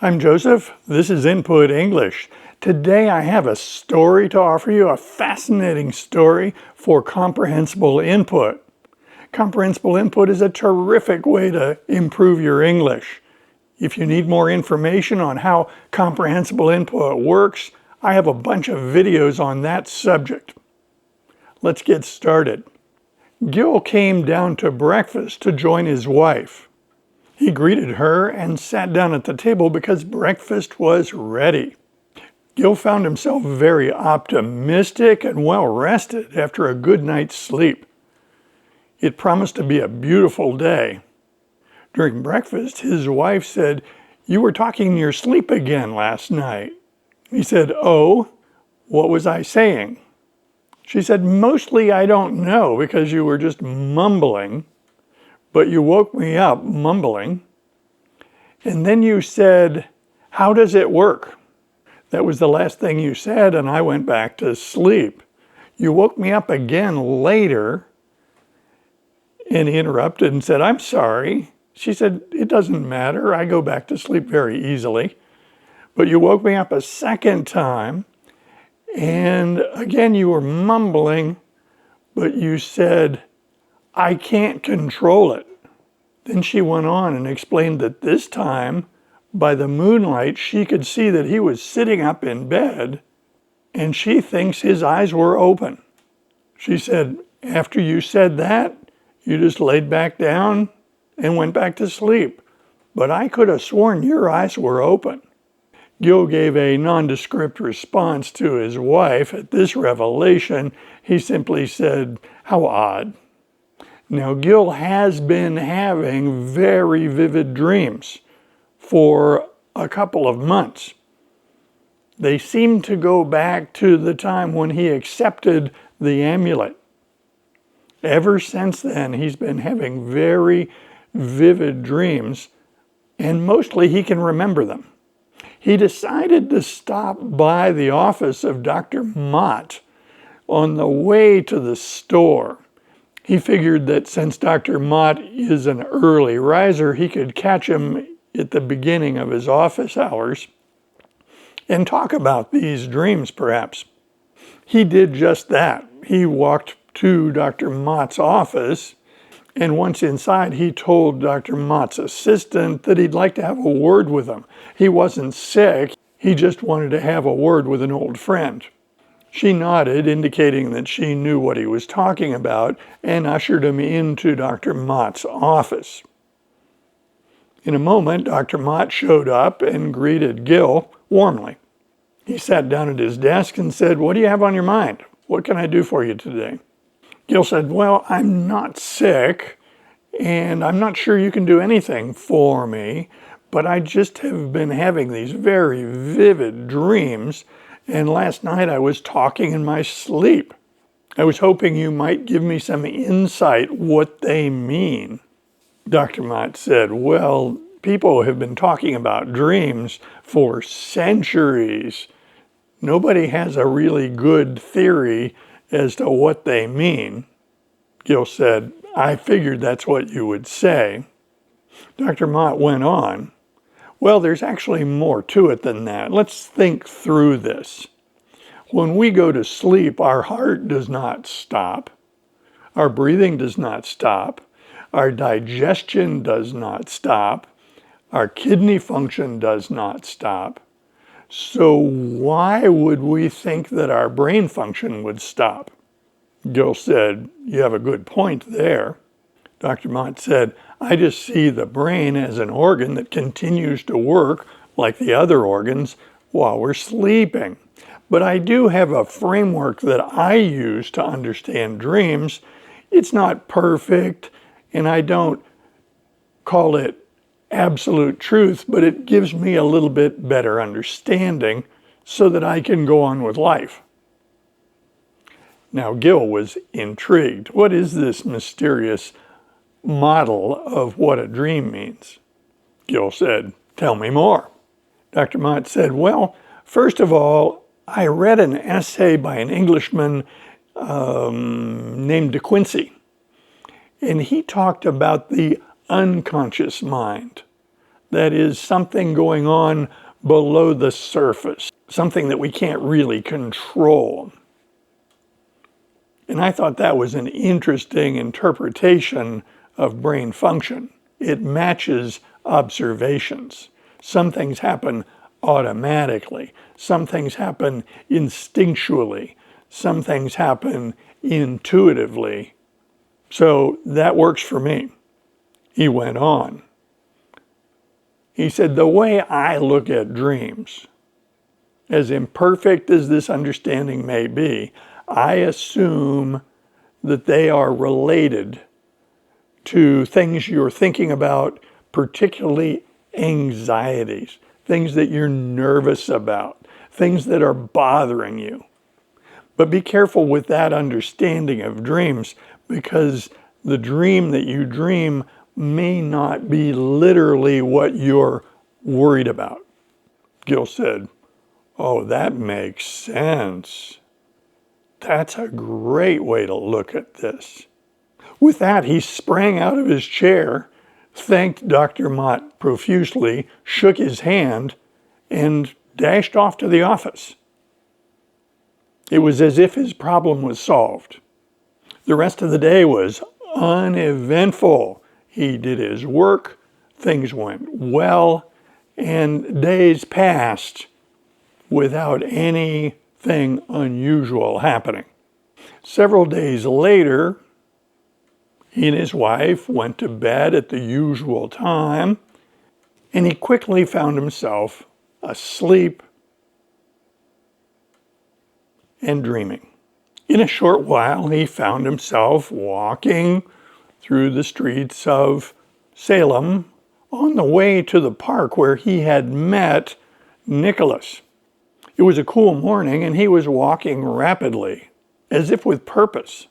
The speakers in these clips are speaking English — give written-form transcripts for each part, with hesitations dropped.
I'm Joseph. This is Input English. Today I have a story to offer you, a fascinating story for comprehensible input. Comprehensible input is a terrific way to improve your English. If you need more information on how comprehensible input works, I have a bunch of videos on that subject. Let's get started. Gil came down to breakfast to join his wife. He greeted her and sat down at the table because breakfast was ready. Gil found himself very optimistic and well rested after a good night's sleep. It promised to be a beautiful day. During breakfast, his wife said, "You were talking in your sleep again last night." He said, "Oh, what was I saying?" She said, "Mostly I don't know because you were just mumbling. But you woke me up mumbling. And then you said, 'How does it work?' That was the last thing you said, and I went back to sleep. You woke me up again later." And he interrupted and said, "I'm sorry." She said, "It doesn't matter. I go back to sleep very easily. But you woke me up a second time, and again you were mumbling, but you said, 'I can't control it.'" Then she went on and explained that this time, by the moonlight, she could see that he was sitting up in bed, and she thinks his eyes were open. She said, "After you said that, you just laid back down and went back to sleep. But I could have sworn your eyes were open." Gil gave a nondescript response to his wife at this revelation. He simply said, "How odd." Now, Gil has been having very vivid dreams for a couple of months. They seem to go back to the time when he accepted the amulet. Ever since then, he's been having very vivid dreams, and mostly he can remember them. He decided to stop by the office of Dr. Mott on the way to the store. He figured that since Dr. Mott is an early riser, he could catch him at the beginning of his office hours and talk about these dreams, perhaps. He did just that. He walked to Dr. Mott's office, and once inside, he told Dr. Mott's assistant that he'd like to have a word with him. He wasn't sick. He just wanted to have a word with an old friend. She nodded, indicating that she knew what he was talking about, and ushered him into Dr. Mott's office. In a moment, Dr. Mott showed up and greeted Gil warmly. He sat down at his desk and said, "What do you have on your mind? What can I do for you today?" Gil said, "Well, I'm not sick, and I'm not sure you can do anything for me, but I just have been having these very vivid dreams, and last night I was talking in my sleep. I was hoping you might give me some insight what they mean." Dr. Mott said, "Well, people have been talking about dreams for centuries. Nobody has a really good theory as to what they mean." Gil said, "I figured that's what you would say." Dr. Mott went on, "Well, there's actually more to it than that. Let's think through this. When we go to sleep, our heart does not stop. Our breathing does not stop. Our digestion does not stop. Our kidney function does not stop. So why would we think that our brain function would stop?" Gil said, "You have a good point there." Dr. Mott said, "I just see the brain as an organ that continues to work like the other organs while we're sleeping. But I do have a framework that I use to understand dreams. It's not perfect, and I don't call it absolute truth, but it gives me a little bit better understanding so that I can go on with life." Now, Gil was intrigued. What is this mysterious model of what a dream means? Gil said, "Tell me more." Dr. Mott said, "Well, first of all, I read an essay by an Englishman named De Quincey, and he talked about the unconscious mind. That is something going on below the surface, something that we can't really control. And I thought that was an interesting interpretation of brain function. It matches observations. Some things happen automatically. Some things happen instinctually. Some things happen intuitively. So that works for me. He went on. He said, the way I look at dreams, as imperfect as this understanding may be, I assume that they are related to things you're thinking about, particularly anxieties, things that you're nervous about, things that are bothering you. But be careful with that understanding of dreams, because the dream that you dream may not be literally what you're worried about. Gil said, oh, that makes sense. That's a great way to look at this. With that, he sprang out of his chair, thanked Dr. Mott profusely, shook his hand, and dashed off to the office. It was as if his problem was solved. The rest of the day was uneventful. He did his work, things went well, and days passed without anything unusual happening. Several days later, he and his wife went to bed at the usual time, and he quickly found himself asleep and dreaming. In a short while, he found himself walking through the streets of Salem on the way to the park where he had met Nicholas. It was a cool morning, and he was walking rapidly, as if with purpose.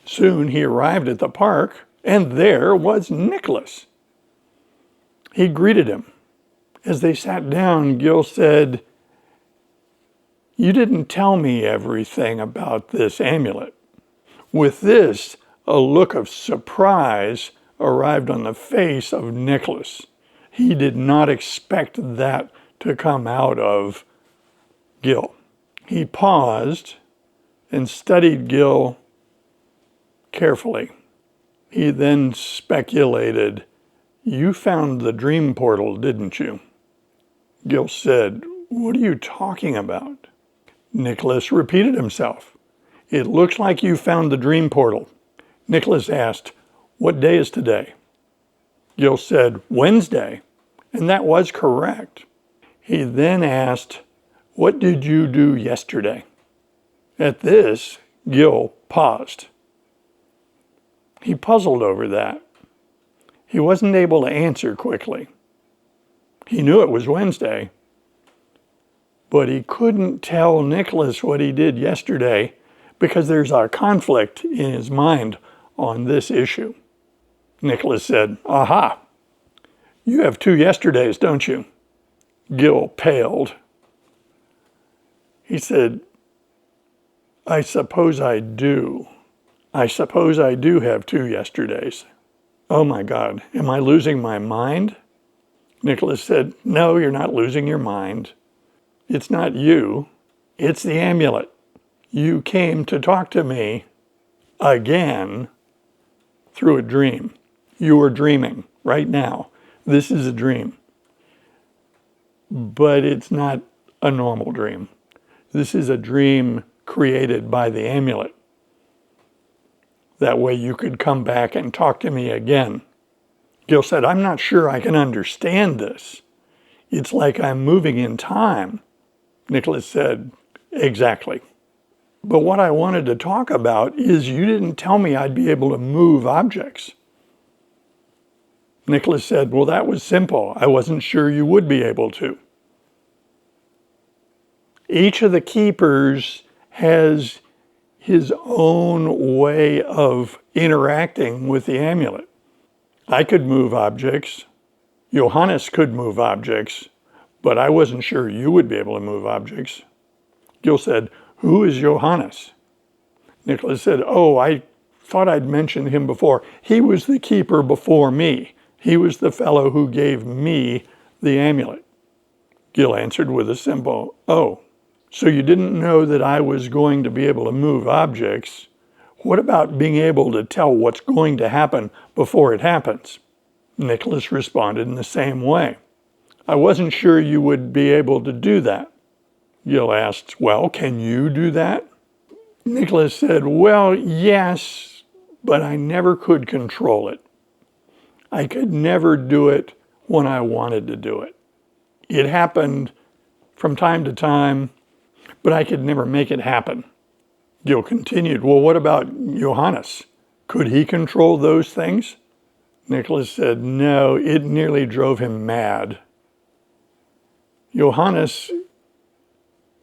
Soon he arrived at the park, and there was Nicholas. He greeted him. As they sat down, Gil said, you didn't tell me everything about this amulet. With this, a look of surprise arrived on the face of Nicholas. He did not expect that to come out of Gil. He paused and studied Gil carefully. He then speculated, you found the dream portal, didn't you? Gil said, what are you talking about? Nicholas repeated himself. It looks like you found the dream portal. Nicholas asked, what day is today? Gil said, Wednesday, and that was correct. He then asked, what did you do yesterday? At this, Gil paused. He puzzled over that. He wasn't able to answer quickly. He knew it was Wednesday, but he couldn't tell Nicholas what he did yesterday because there's a conflict in his mind on this issue. Nicholas said, aha, you have 2 yesterdays, don't you? Gil paled. He said, I suppose I do. I suppose I do have 2 yesterdays. Oh my God, am I losing my mind? Nicholas said, no, you're not losing your mind. It's not you, it's the amulet. You came to talk to me again through a dream. You were dreaming right now. This is a dream. But it's not a normal dream. This is a dream created by the amulet. That way you could come back and talk to me again. Gil said, I'm not sure I can understand this. It's like I'm moving in time. Nicholas said, exactly. But what I wanted to talk about is you didn't tell me I'd be able to move objects. Nicholas said, well, that was simple. I wasn't sure you would be able to. Each of the keepers has his own way of interacting with the amulet. I could move objects. Johannes could move objects, but I wasn't sure you would be able to move objects. Gil said, who is Johannes? Nicholas said, oh, I thought I'd mentioned him before. He was the keeper before me. He was the fellow who gave me the amulet. Gil answered with a simple, "Oh, so you didn't know that I was going to be able to move objects. What about being able to tell what's going to happen before it happens?" Nicholas responded in the same way. "I wasn't sure you would be able to do that." Gil asked, "Well, can you do that?" Nicholas said, "Well, yes, but I never could control it. I could never do it when I wanted to do it. It happened from time to time, but I could never make it happen." Gil continued, "Well, what about Johannes? Could he control those things?" Nicholas said, "No, it nearly drove him mad. Johannes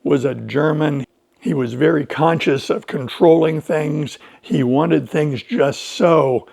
was a German. He was very conscious of controlling things. He wanted things just so.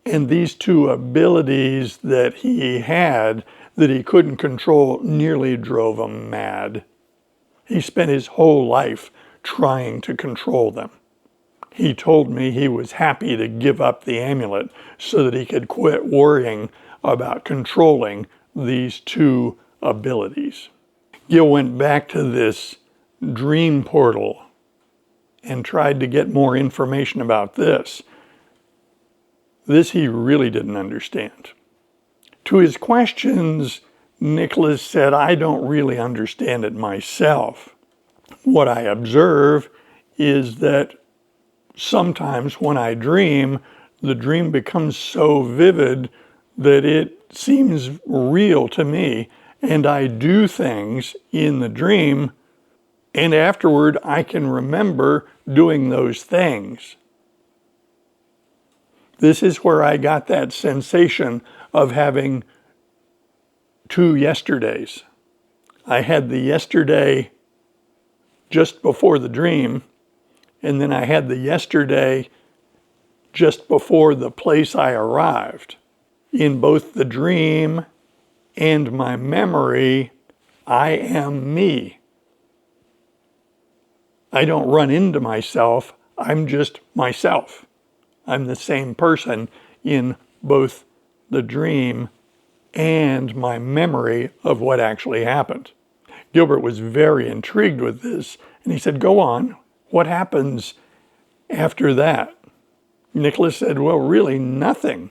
And these two abilities that he had that he couldn't control nearly drove him mad. He spent his whole life trying to control them. He told me he was happy to give up the amulet so that he could quit worrying about controlling these two abilities." Gil went back to this dream portal and tried to get more information about this. This he really didn't understand. To his questions, Nicholas said, "I don't really understand it myself. What I observe is that sometimes when I dream, the dream becomes so vivid that it seems real to me, and I do things in the dream, and afterward I can remember doing those things. This is where I got that sensation of having two yesterdays. I had the yesterday just before the dream, and then I had the yesterday just before the place I arrived. In both the dream and my memory, I am me. I don't run into myself, I'm just myself. I'm the same person in both the dream and my memory of what actually happened." Gilbert was very intrigued with this, and he said, "Go on, what happens after that?" Nicholas said, "Well, really nothing.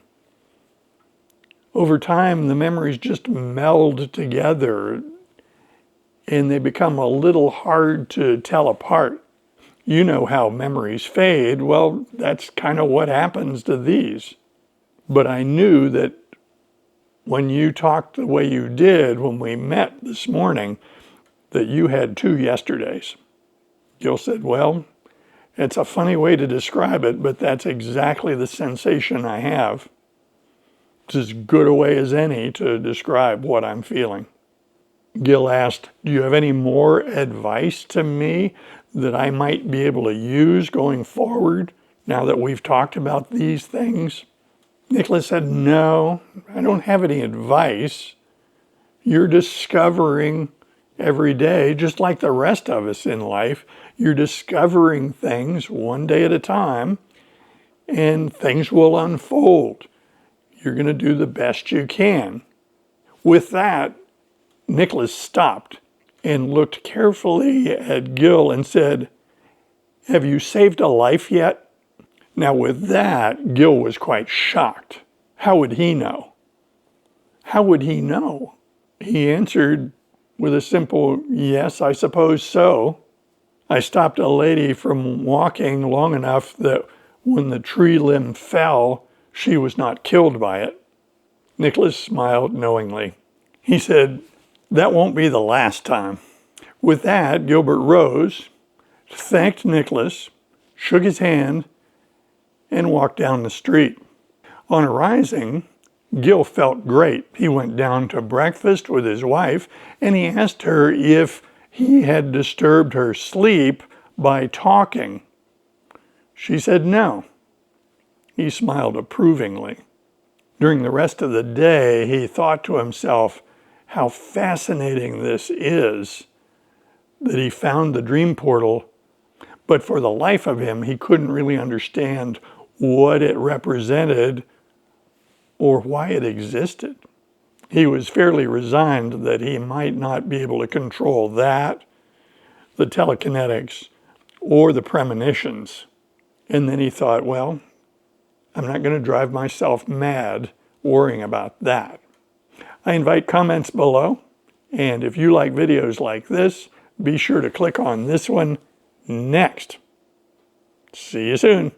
Over time, the memories just meld together and they become a little hard to tell apart. You know how memories fade. Well, that's kind of what happens to these. But I knew that when you talked the way you did when we met this morning, that you had two yesterdays." Gil said, "Well, it's a funny way to describe it, but that's exactly the sensation I have. It's as good a way as any to describe what I'm feeling." Gil asked, "Do you have any more advice to me that I might be able to use going forward now that we've talked about these things?" Nicholas said, "No, I don't have any advice. You're discovering every day, just like the rest of us in life. You're discovering things one day at a time, and things will unfold. You're going to do the best you can." With that, Nicholas stopped and looked carefully at Gil and said, "Have you saved a life yet?" Now with that, Gil was quite shocked. How would he know? How would he know? He answered with a simple, "Yes, I suppose so. I stopped a lady from walking long enough that when the tree limb fell, she was not killed by it." Nicholas smiled knowingly. He said, "That won't be the last time." With that, Gilbert rose, thanked Nicholas, shook his hand, and walked down the street. On arising, Gil felt great. He went down to breakfast with his wife, and he asked her if he had disturbed her sleep by talking. She said no. He smiled approvingly. During the rest of the day, he thought to himself how fascinating this is that he found the dream portal, but for the life of him, he couldn't really understand what it represented or why it existed. He was fairly resigned that he might not be able to control that, the telekinetics, or the premonitions. And then he thought, well, I'm not going to drive myself mad worrying about that. I invite comments below. And if you like videos like this, be sure to click on this one next. See you soon.